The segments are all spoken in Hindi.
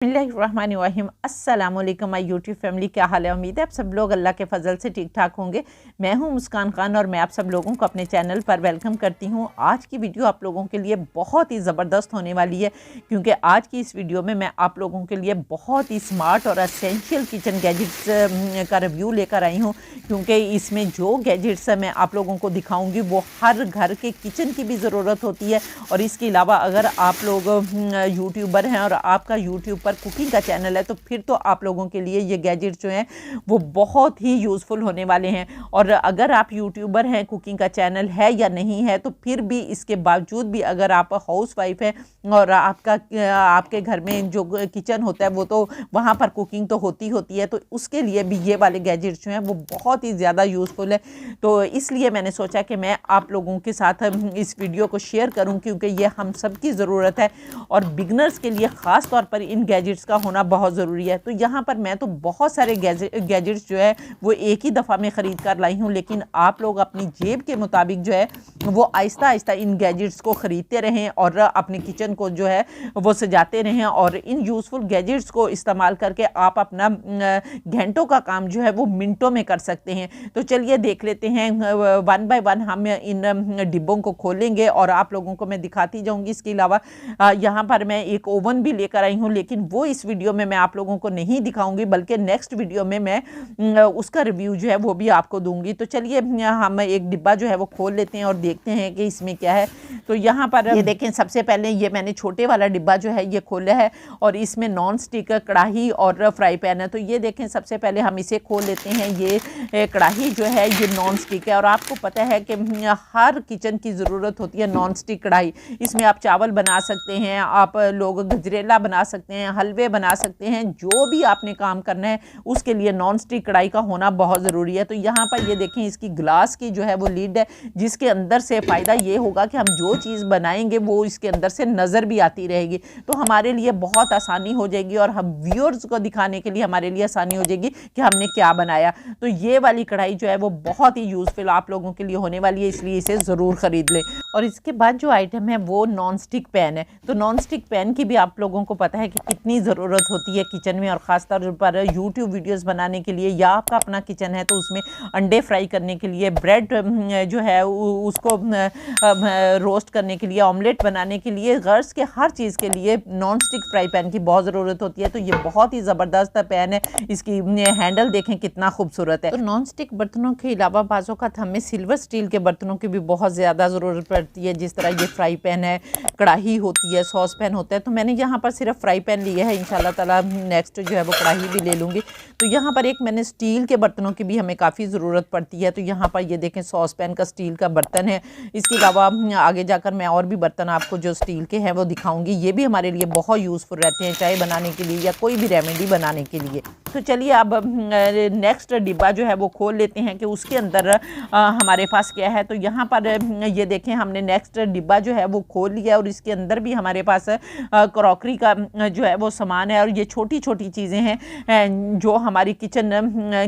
बिस्मिल्लाहिर्रहमानिर्रहीम। अस्सलाम वालेकुम माय यूट्यूब फैमिली, क्या हाल है? उम्मीद है आप सब लोग अल्लाह के फजल से ठीक ठाक होंगे। मैं हूं मुस्कान खान और मैं आप सब लोगों को अपने चैनल पर वेलकम करती हूं। आज की वीडियो आप लोगों के लिए बहुत ही ज़बरदस्त होने वाली है, क्योंकि आज की इस वीडियो में मैं आप लोगों के लिए बहुत ही स्मार्ट और एसेंशियल किचन गैजेट्स का रिव्यू लेकर आई हूँ। क्योंकि इसमें जो गैजेट्स मैं आप लोगों को दिखाऊँगी वो हर घर के किचन की भी ज़रूरत होती है। और इसके अलावा अगर आप लोग यूट्यूबर हैं और आपका यूट्यूब पर कुकिंग का चैनल है तो फिर तो आप लोगों के लिए ये गैजेट्स जो हैं वो बहुत ही यूज़फुल होने वाले हैं। और अगर आप यूट्यूबर हैं, कुकिंग का चैनल है या नहीं है, तो फिर भी इसके बावजूद भी अगर आप हाउस वाइफ हैं और आपके घर में जो किचन होता है वो तो वहाँ पर कुकिंग तो होती है, तो उसके लिए भी ये वाले गैजेट्स जो हैं वो बहुत ही ज़्यादा यूज़फुल है। तो इसलिए मैंने सोचा कि मैं आप लोगों के साथ इस वीडियो को शेयर करूं, क्योंकि ये हम सब की ज़रूरत है और बिगनर्स के लिए ख़ास तौर पर इन गैजेट्स का होना बहुत ज़रूरी है। तो यहाँ पर मैं तो बहुत सारे गैजेट्स जो है वो एक ही दफ़ा में ख़रीद कर लाई हूँ, लेकिन आप लोग अपनी जेब के मुताबिक जो है वो आहिस्ता आहिस्ता इन गैजेट्स को ख़रीदते रहें और अपने किचन को जो है वो सजाते रहें। और इन यूज़फुल गैजेट्स को इस्तेमाल करके आप अपना घंटों का काम जो है वो मिनटों में कर सकते हैं। तो चलिए देख लेते हैं, वन बाय वन हम इन डिब्बों को खोलेंगे और आप लोगों को मैं दिखाती जाऊंगी। इसके अलावा यहाँ पर मैं एक ओवन भी लेकर आई हूँ, लेकिन वो इस वीडियो में मैं आप लोगों को नहीं दिखाऊंगी, बल्कि नेक्स्ट वीडियो में मैं उसका रिव्यू जो है वो भी आपको दूंगी। तो चलिए हम एक डिब्बा जो है वो खोल लेते हैं और देखते हैं कि इसमें क्या है। तो यहाँ पर ये देखें, सबसे पहले ये मैंने छोटे वाला डिब्बा जो है ये खोला है और इसमें नॉन स्टिक कढ़ाई और फ्राई पैन है। तो ये देखें, सबसे पहले हम इसे खोल लेते हैं। ये कढ़ाई जो है ये नॉन स्टिक है और आपको पता है कि हर किचन की ज़रूरत होती है नॉन स्टिक कढ़ाई। इसमें आप चावल बना सकते हैं, आप लोग गजरेला बना सकते हैं, हलवे बना सकते हैं, जो भी आपने काम करना है उसके लिए नॉन स्टिक कढ़ाई का होना बहुत ज़रूरी है। तो यहाँ पर ये देखें, इसकी ग्लास की जो है वो लीड है, जिसके अंदर से फ़ायदा ये होगा कि हम जो चीज़ बनाएंगे वो इसके अंदर से नज़र भी आती रहेगी, तो हमारे लिए बहुत आसानी हो जाएगी और हम व्यूअर्स को दिखाने के लिए हमारे लिए आसानी हो जाएगी कि हमने क्या बनाया। तो ये वाली कढ़ाई जो है वो बहुत ही यूज़फुल आप लोगों के लिए होने वाली है, इसलिए इसे ज़रूर ख़रीद लें। और इसके बाद जो आइटम है वो नॉन स्टिक पैन है। तो नॉन स्टिक पैन की भी आप लोगों को पता है कि कितनी ज़रूरत होती है किचन में, और ख़ास तौर पर यूट्यूब वीडियोस बनाने के लिए, या आपका अपना किचन है तो उसमें अंडे फ्राई करने के लिए, ब्रेड जो है उसको रोस्ट करने के लिए, ऑमलेट बनाने के लिए, गर्ल्स के हर चीज़ के लिए नॉन स्टिक फ्राई पैन की बहुत ज़रूरत होती है। तो ये बहुत ही ज़बरदस्त पैन है, इसकी हैंडल देखें कितना खूबसूरत है। तो नॉन स्टिक बर्तनों के अलावा बाज़ों का हमें सिल्वर स्टील के बर्तनों की भी बहुत ज़्यादा ज़रूरत पड़ती है, जिस तरह ये फ्राई पैन है, कढ़ाई होती है, सॉस पैन होता है। तो मैंने यहाँ पर सिर्फ फ्राई पैन लिया है, इंशाल्लाह ताला नेक्स्ट जो है वो कढ़ाई भी ले लूँगी। तो यहाँ पर एक मैंने स्टील के बर्तनों की भी हमें काफ़ी ज़रूरत पड़ती है। तो यहाँ पर ये देखें, सॉस पैन का स्टील का बर्तन है। इसके अलावा आगे जाकर मैं और भी बर्तन आपको जो स्टील के हैं वो दिखाऊँगी, ये भी हमारे लिए बहुत यूज़फुल रहते हैं चाय बनाने के लिए या कोई भी रेमेडी बनाने के लिए। तो चलिए अब नेक्स्ट डिब्बा जो है वो खोल लेते हैं कि उसके अंदर हमारे पास क्या है। तो यहाँ पर ये देखें, हमने नेक्स्ट डिब्बा जो है वो खोल लिया और इसके अंदर भी हमारे पास क्रॉकरी का जो है वो सामान है। और ये छोटी छोटी चीज़ें हैं जो हमारी किचन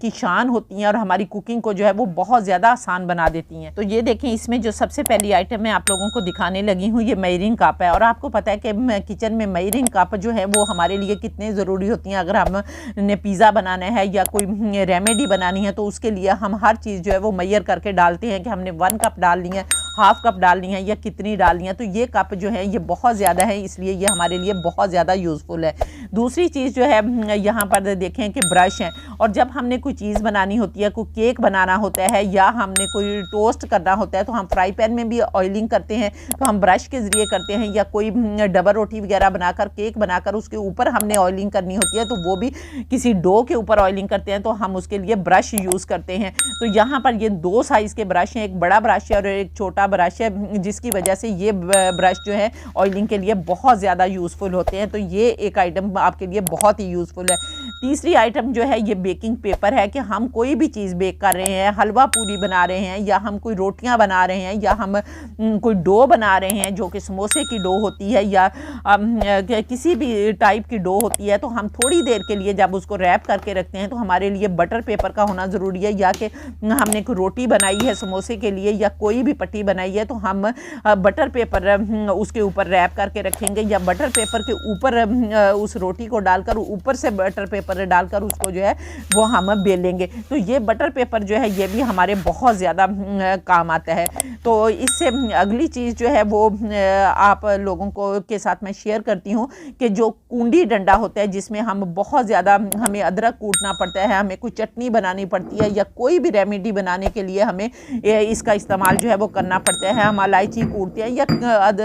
की शान होती हैं और हमारी कुकिंग को जो है वो बहुत ज़्यादा आसान बना देती हैं। तो ये देखें, इसमें जो सबसे पहली आइटम मैं आप लोगों को दिखाने लगी हूँ ये मेजरिंग कप है। और आपको पता है कि किचन में मेजरिंग कप जो है वो हमारे लिए कितने ज़रूरी होती हैं। अगर हमने पिज़्ज़ा बनाना है या कोई रेमेडी बनानी है तो उसके लिए हम हर चीज़ जो है वो मेजर करके डालते हैं कि हमने 1 कप डालनी है, हाफ कप डालनी है या कितनी डालनी है। तो ये कप जो है ये बहुत ज़्यादा है, इसलिए ये हमारे लिए बहुत ज़्यादा यूज़फुल है। दूसरी चीज़ जो है यहाँ पर देखें कि ब्रश हैं, और जब हमने कोई चीज़ बनानी होती है, कोई केक बनाना होता है या हमने कोई टोस्ट करना होता है, तो हम फ्राई पैन में भी ऑयलिंग करते हैं तो हम ब्रश के ज़रिए करते हैं, या कोई डबल रोटी वगैरह बनाकर, केक बनाकर उसके ऊपर हमने ऑयलिंग करनी होती है तो वो भी किसी डो के ऊपर ऑयलिंग करते हैं, तो हम उसके लिए ब्रश यूज़ करते हैं। तो यहाँ पर ये 2 साइज़ के ब्रश हैं, एक बड़ा ब्रश है और एक छोटा ब्रश है, जिसकी वजह से ये ब्रश जो है ऑयलिंग के लिए बहुत ज़्यादा यूज़फुल होते हैं। तो ये एक आइटम आपके लिए बहुत ही यूज़फुल है। तीसरी आइटम जो है ये बेकिंग पेपर है, कि हम कोई भी चीज़ बेक कर रहे हैं, हलवा पूरी बना रहे हैं या हम कोई रोटियां बना रहे हैं या हम कोई डो बना रहे हैं जो कि समोसे की डो होती है या किसी भी टाइप की डो होती है, तो हम थोड़ी देर के लिए जब उसको रैप करके रखते हैं तो हमारे लिए बटर पेपर का होना ज़रूरी है। या कि हमने कोई रोटी बनाई है समोसे के लिए या कोई भी पट्टी बनाई है तो हम बटर पेपर उसके ऊपर रैप करके रखेंगे, या बटर पेपर के ऊपर उस रोटी को डालकर ऊपर से बटर पेपर डालकर उसको जो है वो हम बेलेंगे। तो ये बटर पेपर जो है ये भी हमारे बहुत ज़्यादा काम आता है। तो इससे अगली चीज़ जो है वो आप लोगों को के साथ मैं शेयर करती हूँ कि जो कुंडी डंडा होता है जिसमें हम बहुत ज़्यादा हमें अदरक कूटना पड़ता है, हमें कोई चटनी बनानी पड़ती है या कोई भी रेमेडी बनाने के लिए हमें इसका इस्तेमाल जो है वो करना पड़ता है। हम इलायची कूटते हैं या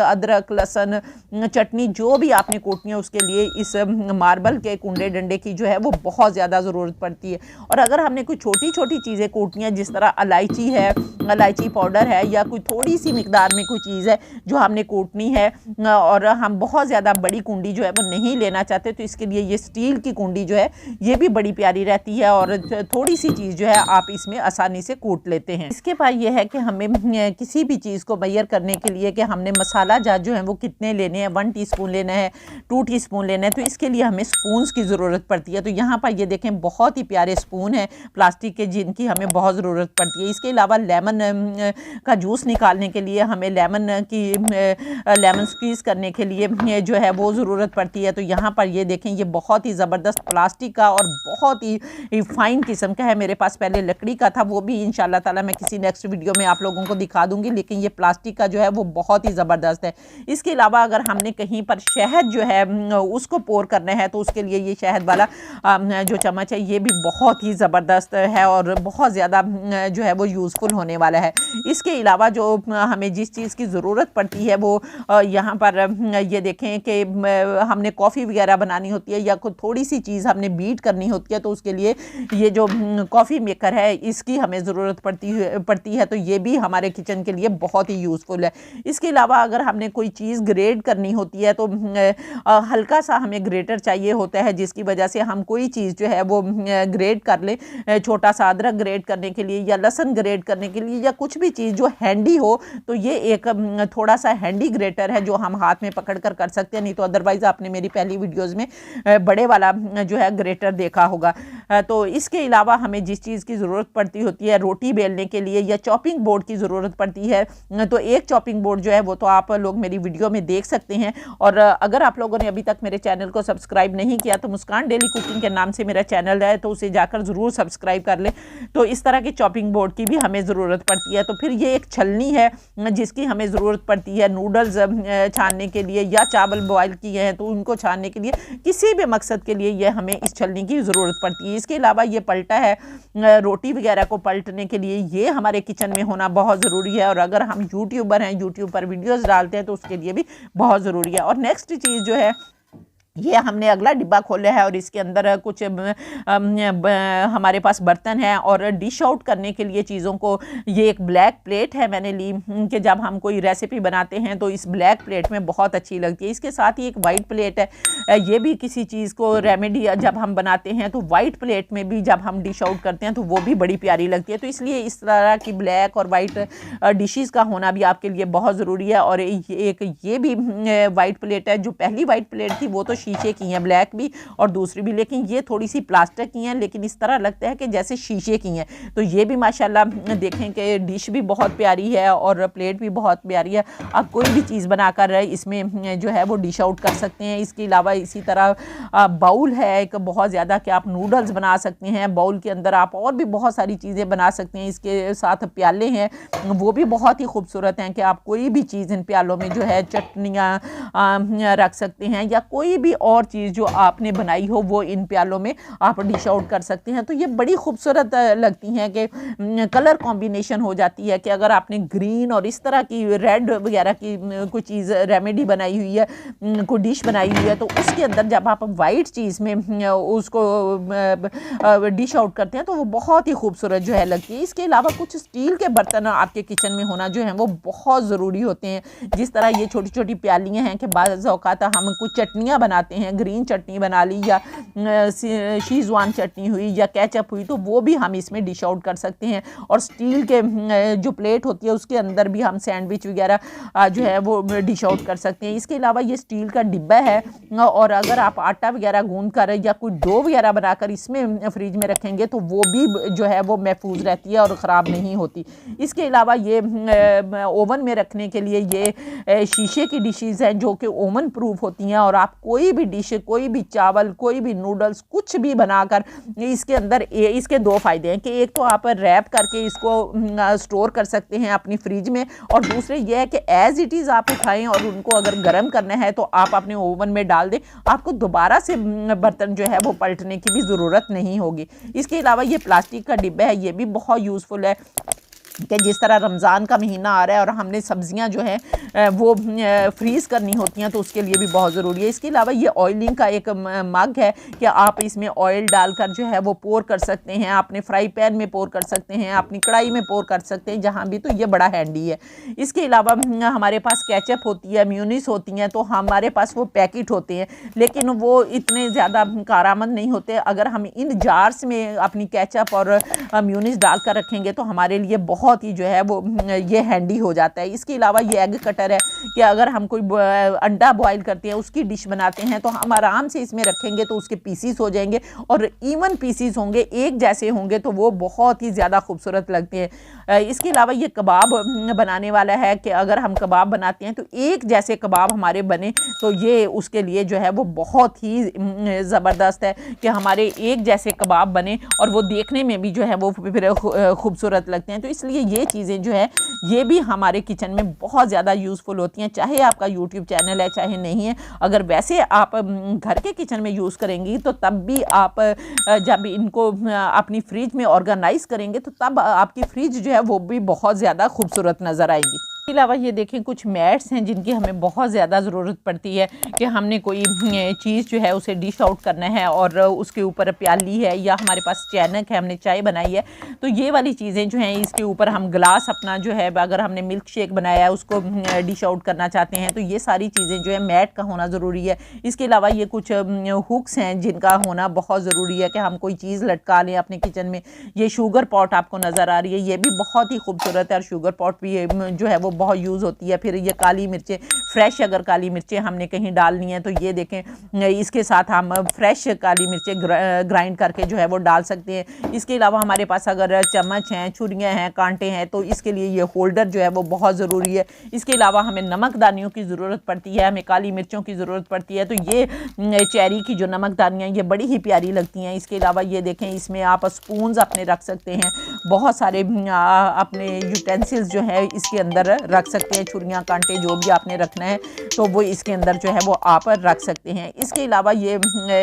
अदरक लहसुन चटनी जो भी आपने कूटनी है उसके लिए इस मार्बल के कुंडे डंडे की जो है वो बहुत ज़्यादा ज़रूरत पड़ती है। और अगर हमने कोई छोटी छोटी चीज़ें कूटनी है जिस तरह इलायची है, इलायची पाउडर है, या कोई थोड़ी सी मिकदार में कोई चीज़ है जो हमने कूटनी है और हम बहुत ज़्यादा बड़ी कुंडी जो है वो नहीं लेना चाहते, तो इसके लिए ये स्टील की कुंडी जो है ये भी बड़ी प्यारी रहती है और थोड़ी सी चीज़ जो है आप इसमें आसानी से कूट लेते हैं। इसके बाद ये है कि हमें किसी भी चीज़ को मेजर करने के लिए कि हमने मसाला जार जो है वो कितने लेने हैं, 1 टीस्पून लेना है, 2 टीस्पून लेना है, तो इसके लिए हमें स्पून्स की ज़रूरत पड़ती है। तो यहाँ पर ये देखें बहुत ही प्यारे स्पून हैं प्लास्टिक के जिनकी हमें बहुत ज़रूरत पड़ती है। इसके अलावा लेमन का जूस निकालने के लिए हमें लेमन स्क्वीज़ करने के लिए जो है वो ज़रूरत पड़ती है। तो यहाँ पर ये देखें ये बहुत ही ज़बरदस्त प्लास्टिक का और बहुत ही फ़ाइन किस्म का है। मेरे पास पहले लकड़ी का था, वो भी इंशाल्लाह ताला मैं किसी नेक्स्ट वीडियो में आप लोगों को दिखा दूँगी, लेकिन ये प्लास्टिक का जो है वो बहुत ही ज़बरदस्त है। इसके अलावा अगर हमने कहीं पर शहद जो है उसको पोर करना है तो उसके लिए ये शहद वाला जो चम्मच है ये भी बहुत ही ज़बरदस्त है और बहुत ज़्यादा जो है वो यूज़फुल होने वाला है। इसके अलावा जो हमें जिस चीज़ की ज़रूरत पड़ती है वो यहाँ पर ये देखें कि हमने कॉफ़ी वगैरह बनानी होती है या कोई थोड़ी सी चीज़ हमने बीट करनी होती है तो उसके लिए ये जो कॉफ़ी मेकर है इसकी हमें ज़रूरत पड़ती है। तो ये भी हमारे किचन के लिए बहुत ही यूज़फुल है। इसके अलावा अगर हमने कोई चीज़ ग्रेट करनी होती है तो हल्का सा हमें ग्रेटर चाहिए होता है जिसकी वजह से हम कोई चीज़ जो है वो ग्रेट कर ले, छोटा सा अदरक ग्रेट करने के लिए या लहसुन ग्रेट करने के लिए या कुछ भी चीज़ जो हैंडी हो, तो ये एक थोड़ा सा हैंडी ग्रेटर है जो हम हाथ में पकड़ कर सकते हैं। नहीं तो अदरवाइज़ आपने मेरी पहली वीडियोज़ में बड़े वाला जो है ग्रेटर देखा होगा। तो इसके अलावा हमें जिस चीज़ की ज़रूरत पड़ती होती है रोटी बेलने के लिए या चॉपिंग बोर्ड की ज़रूरत पड़ती है, तो एक चॉपिंग बोर्ड जो है वो तो आप लोग मेरी वीडियो में देख सकते हैं। और अगर आप लोगों ने अभी तक मेरे चैनल को सब्सक्राइब नहीं किया तो मुस्कान डेली कुकिंग के नाम से मेरा चैनल है, तो उसे जाकर ज़रूर सब्सक्राइब कर ले। तो इस तरह की चॉपिंग बोर्ड की भी हमें ज़रूरत पड़ती है। तो फिर ये एक छलनी है जिसकी हमें ज़रूरत पड़ती है नूडल्स छानने के लिए या चावल बॉयल किए हैं तो उनको छानने के लिए, किसी भी मकसद के लिए ये हमें इस छलनी की ज़रूरत पड़ती है। इसके अलावा ये पलटा है रोटी वगैरह को पलटने के लिए, ये हमारे किचन में होना बहुत ज़रूरी है। और अगर हम यूट्यूबर हैं, यूट्यूब पर वीडियोज़ डालते हैं तो उसके लिए भी बहुत ज़रूरी है। और नेक्स्ट चीज़ जो है ये हमने अगला डिब्बा खोला है और इसके अंदर कुछ हमारे पास बर्तन है और डिश आउट करने के लिए चीज़ों को, ये एक ब्लैक प्लेट है मैंने ली कि जब हम कोई रेसिपी बनाते हैं तो इस ब्लैक प्लेट में बहुत अच्छी लगती है। इसके साथ ही एक वाइट प्लेट है, ये भी किसी चीज़ को रेमेडी जब हम बनाते हैं तो वाइट प्लेट में भी जब हम डिश आउट करते हैं तो वो भी बड़ी प्यारी लगती है। तो इसलिए इस तरह की ब्लैक और वाइट डिशेज़ का होना भी आपके लिए बहुत ज़रूरी है। और एक ये भी वाइट प्लेट है, जो पहली वाइट प्लेट थी वो तो शीशे की हैं, ब्लैक भी और दूसरी भी, लेकिन ये थोड़ी सी प्लास्टिक की हैं लेकिन इस तरह लगता है कि जैसे शीशे की हैं। तो ये भी माशाल्लाह देखें कि डिश भी बहुत प्यारी है और प्लेट भी बहुत प्यारी है। आप कोई भी चीज़ बनाकर इसमें जो है वो डिश आउट कर सकते हैं। इसके अलावा इसी तरह बाउल है एक बहुत ज़्यादा कि आप नूडल्स बना सकते हैं, बाउल के अंदर आप और भी बहुत सारी चीज़ें बना सकते हैं। इसके साथ प्याले हैं वो भी बहुत ही खूबसूरत हैं कि आप कोई भी चीज़ इन प्यालों में जो है चटनियाँ रख सकते हैं या कोई भी और चीज़ जो आपने बनाई हो वो इन प्यालों में आप डिश आउट कर सकते हैं। तो ये बड़ी खूबसूरत लगती हैं कि कलर कॉम्बिनेशन हो जाती है कि अगर आपने ग्रीन और इस तरह की रेड वगैरह की कोई चीज़ रेमेडी बनाई हुई है, कोई डिश बनाई हुई है, तो उसके अंदर जब आप वाइट चीज़ में उसको डिश आउट करते हैं तो वो बहुत ही खूबसूरत जो है लगती है। इसके अलावा कुछ स्टील के बर्तन आपके किचन में होना जो है वो बहुत ज़रूरी होते हैं। जिस तरह ये छोटी छोटी प्यालियाँ हैं कि बाज़ औक़ात हम कुछ चटनियाँ बनाते बनाते हैं, ग्रीन चटनी बना ली या शीज़वान चटनी हुई या केचप हुई, तो वो भी हम इसमें डिश आउट कर सकते हैं। और स्टील के जो प्लेट होती है उसके अंदर भी हम सैंडविच वगैरह जो है वो डिश आउट कर सकते हैं। इसके अलावा ये स्टील का डिब्बा है और अगर आप आटा वगैरह गूंद कर या कोई डो वगैरह बनाकर इसमें फ्रिज में रखेंगे तो वो भी जो है वो महफूज रहती है और ख़राब नहीं होती। इसके अलावा ये ओवन में रखने के लिए ये शीशे की डिशेज़ हैं जो कि ओवन प्रूफ होती हैं और आप कोई भी डिश, कोई भी चावल, कोई भी नूडल्स, कुछ भी बनाकर इसके अंदर इसके दो फ़ायदे हैं कि एक तो आप रैप करके इसको स्टोर कर सकते हैं अपनी फ्रिज में, और दूसरे ये है कि एज़ इट इज़ आप उठाएं और उनको अगर गर्म करना है तो आप अपने ओवन में डाल दें, आपको दोबारा से बर्तन जो है वो पलटने की भी ज़रूरत नहीं होगी। इसके अलावा ये प्लास्टिक का डिब्बा है, ये भी बहुत यूज़फुल है कि जिस तरह रमज़ान का महीना आ रहा है और हमने सब्ज़ियां जो है वो फ्रीज़ करनी होती हैं तो उसके लिए भी बहुत ज़रूरी है। इसके अलावा ये ऑयलिंग का एक मग है कि आप इसमें ऑयल डालकर जो है वो पोर कर सकते हैं, अपने फ्राई पैन में पोर कर सकते हैं, अपनी कढ़ाई में पोर कर सकते हैं, जहाँ भी, तो ये बड़ा हैंडी है। इसके अलावा हमारे पास केचप होती है, म्यूनिस होती हैं, तो हमारे पास वो पैकेट होते हैं लेकिन वो इतने ज़्यादा कारामद नहीं होते। अगर हम इन जार्स में अपनी केचप और म्यूनिस डालकर रखेंगे तो हमारे लिए बहुत ही जो है वो ये हैंडी हो जाता है। इसके अलावा ये एग कटर है कि अगर हम कोई अंडा बॉईल करते हैं, उसकी डिश बनाते हैं, तो हम आराम से इसमें रखेंगे तो उसके पीसीस हो जाएंगे और इवन पीसीस होंगे, एक जैसे होंगे, तो वो बहुत ही ज़्यादा खूबसूरत लगते हैं। इसके अलावा ये कबाब बनाने वाला है कि अगर हम कबाब बनाते हैं तो एक जैसे कबाब हमारे बने, तो ये उसके लिए जो है वो बहुत ही ज़बरदस्त है कि हमारे एक जैसे कबाब बने और वो देखने में भी जो है वो फिर खूबसूरत लगते हैं। तो इसलिए ये चीज़ें जो है ये भी हमारे किचन में बहुत ज़्यादा यूज़फुल होती हैं, चाहे आपका यूट्यूब चैनल है चाहे नहीं है। अगर वैसे आप घर के किचन में यूज़ करेंगी तो तब भी आप जब इनको अपनी फ्रिज में ऑर्गेनाइज़ करेंगे तो तब आपकी फ्रिज जो है वो भी बहुत ज़्यादा खूबसूरत नज़र आएगी। इसके अलावा ये देखें कुछ मैट्स हैं जिनकी हमें बहुत ज़्यादा ज़रूरत पड़ती है कि हमने कोई चीज़ जो है उसे डिश आउट करना है और उसके ऊपर प्याली है या हमारे पास चैनक है, हमने चाय बनाई है, तो ये वाली चीज़ें जो हैं इसके ऊपर हम ग्लास अपना जो है, अगर हमने मिल्क शेक बनाया है उसको डिश आउट करना चाहते हैं तो ये सारी चीज़ें जो है मैट का होना ज़रूरी है। इसके अलावा ये कुछ हुक्स हैं जिनका होना बहुत ज़रूरी है कि हम कोई चीज़ लटका लें अपने किचन में। ये शुगर पॉट आपको नज़र आ रही है, ये भी बहुत ही खूबसूरत है और शुगर पॉट भी जो है वो बहुत यूज़ होती है। फिर ये काली मिर्चें, फ्रेश अगर काली मिर्चें हमने कहीं डालनी है तो ये देखें इसके साथ हम फ्रेश काली मिर्चें ग्राइंड करके जो है वो डाल सकते हैं। इसके अलावा हमारे पास अगर चम्मच हैं, छुरियाँ हैं, कांटे हैं तो इसके लिए ये होल्डर जो है वो बहुत ज़रूरी है। इसके अलावा हमें नमकदानियों की ज़रूरत पड़ती है, हमें काली मिर्चों की ज़रूरत पड़ती है, तो ये चेरी की जो नमकदानियाँ ये बड़ी ही प्यारी लगती हैं। इसके अलावा ये देखें इसमें आप स्पून्स अपने रख सकते हैं, बहुत सारे अपने यूटेंसिल्स जो है इसके अंदर रख सकते हैं, छुरियाँ, कांटे जो भी आपने रखना है तो वो इसके अंदर जो है वो आप रख सकते हैं। इसके अलावा ये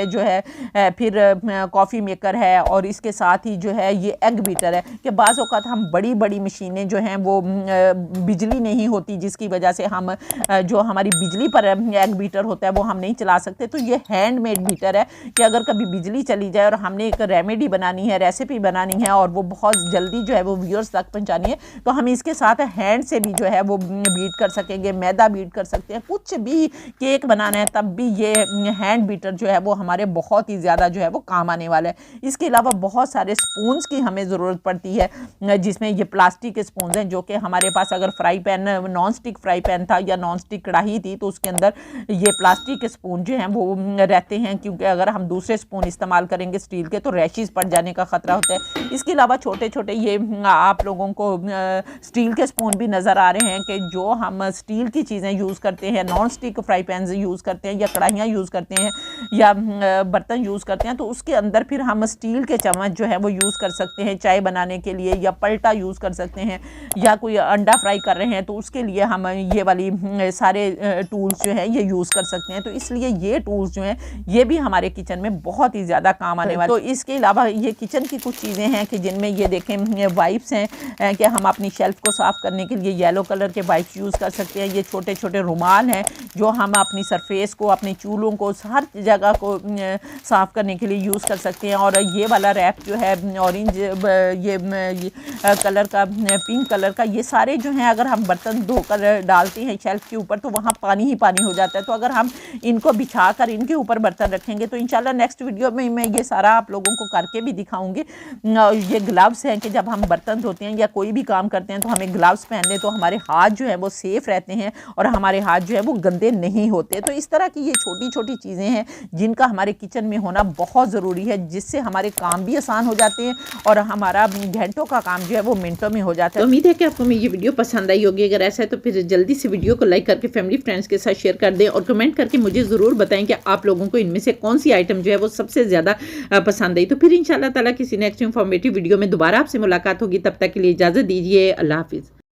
जो है फिर कॉफ़ी मेकर है और इसके साथ ही जो है ये एग बीटर है कि बाज़ औक़ात हम बड़ी बड़ी मशीनें जो हैं वो बिजली नहीं होती जिसकी वजह से हम जो हमारी बिजली पर एग बीटर होता है वो हम नहीं चला सकते, तो ये हैंडमेड बीटर है कि अगर कभी बिजली चली जाए और हमने एक रेमेडी बनानी है, रेसिपी बनानी है और वो बहुत जल्दी जो है वो व्यूअर्स तक पहुँचानी है तो हम इसके साथ हैंड से भी जो है वो बीट कर सकेंगे, मैदा बीट कर सकते हैं, कुछ भी केक बनाना है तब भी ये हैंड बीटर जो है वो हमारे बहुत ही ज़्यादा जो है वो काम आने वाला है। इसके अलावा बहुत सारे स्पून्स की हमें ज़रूरत पड़ती है जिसमें ये प्लास्टिक के स्पून्स हैं जो कि हमारे पास अगर fry pan, non stick fry pan था या नॉन स्टिक कढ़ाई थी तो उसके अंदर ये प्लास्टिक के स्पून जो हैं वो रहते हैं, क्योंकि अगर हम दूसरे स्पून इस्तेमाल करेंगे स्टील के तो रैशेस पड़ जाने का ख़तरा होता है। इसके अलावा छोटे छोटे ये आप लोगों को स्टील के स्पून भी नज़र आ रहे हैं कि जो हम स्टील की चीज़ें यूज़ करते हैं, non stick fry pan use करते हैं या कढ़ाइयाँ यूज़ करते हैं या बर्तन यूज़ करते हैं, तो उसके अंदर फिर हम स्टील के चम्मच जो है वो यूज़ कर सकते हैं चाय बनाने के लिए, या पलटा यूज़ कर सकते हैं, या कोई अंडा फ्राई कर रहे हैं तो उसके लिए हम ये वाली सारे टूल्स जो हैं ये यूज़ कर सकते हैं। तो इसलिए ये टूल्स जो हैं ये भी हमारे किचन में बहुत ही ज़्यादा काम आने वाले। तो इसके अलावा ये किचन की कुछ चीज़ें हैं कि जिनमें ये देखें वाइप्स हैं कि हम अपनी शेल्फ़ को साफ़ करने के लिए येलो येलो कलर के वाइप्स यूज़ कर सकते हैं। ये छोटे छोटे रुमाल हैं जो हम अपनी सरफेस को, अपने चूल्हों को, हर जगह को साफ़ करने के लिए यूज़ कर सकते हैं। और ये वाला रैप जो है ऑरेंज, ये कलर का, पिंक कलर का, ये सारे जो हैं अगर हम बर्तन धोकर डालते हैं शेल्फ के ऊपर तो वहाँ पानी ही पानी हो जाता है। तो अगर हम इनको बिछा कर इनके ऊपर बर्तन रखेंगे तो इंशाल्लाह नेक्स्ट वीडियो में मैं ये सारा आप लोगों को करके भी दिखाऊंगी। ये ग्लव्स हैं कि जब हम बर्तन धोते हैं या कोई भी काम करते हैं तो हमें ग्लव्स पहनने, तो हमारे हाथ जो है वो सेफ़ रहते हैं और हमारे हाथ जो है वो गंदे नहीं होते। तो इस तरह की ये छोटी छोटी चीज़ें हैं जिनका हमारे किचन में होना बहुत ज़रूरी है, जिससे हमारे काम भी आसान हो जाते हैं और हमारा घंटों का काम जो है वो मिनटों में हो जाता है। तो उम्मीद है कि आपको मेरी ये वीडियो पसंद आई होगी। अगर ऐसा है तो फिर जल्दी से वीडियो को लाइक करके फैमिली फ्रेंड्स के साथ शेयर कर दें और कमेंट करके मुझे ज़रूर बताएं कि आप लोगों को इनमें से कौन सी आइटम जो है वो सबसे ज़्यादा पसंद आई। तो फिर इंशाल्लाह ताला किसी नेक्स्ट इंफॉर्मेटिव वीडियो में दोबारा आपसे मुलाकात होगी। तब तक के लिए इजाज़त दीजिए। अल्लाह हाफिज़।